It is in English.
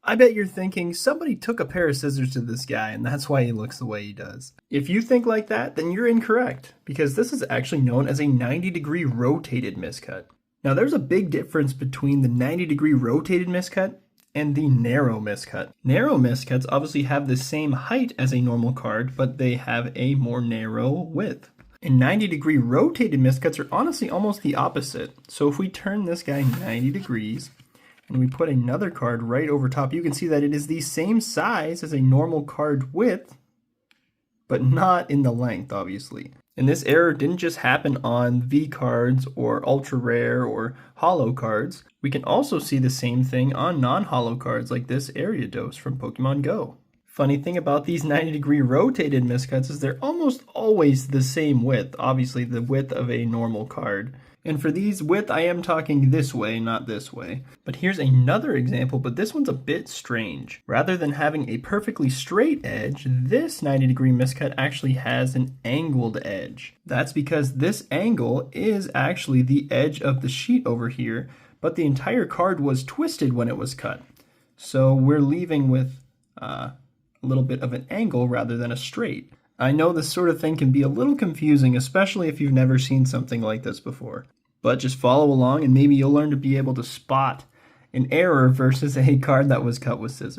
I bet you're thinking somebody took a pair of scissors to this guy and that's why he looks the way he does. If you think like that, then you're incorrect, because this is actually known as a 90-degree rotated miscut. Now there's a big difference between the 90-degree rotated miscut and the narrow miscut. Narrow miscuts obviously have the same height as a normal card, but they have a more narrow width. And 90-degree rotated miscuts are honestly almost the opposite. So if we turn this guy 90 degrees, and we put another card right over top, you can see that it is the same size as a normal card width, but not in the length, obviously. And this error didn't just happen on V cards or ultra rare or holo cards. We can also see the same thing on non-holo cards like this Ariados from Pokemon Go. Funny thing about these 90-degree rotated miscuts is they're almost always the same width, obviously the width of a normal card. And for these width, I am talking this way, not this way. But here's another example, but this one's a bit strange. Rather than having a perfectly straight edge, this 90-degree miscut actually has an angled edge. That's because this angle is actually the edge of the sheet over here, but the entire card was twisted when it was cut. So we're leaving with a little bit of an angle rather than a straight. I know this sort of thing can be a little confusing, especially if you've never seen something like this before. But just follow along and maybe you'll learn to be able to spot an error versus a card that was cut with scissors.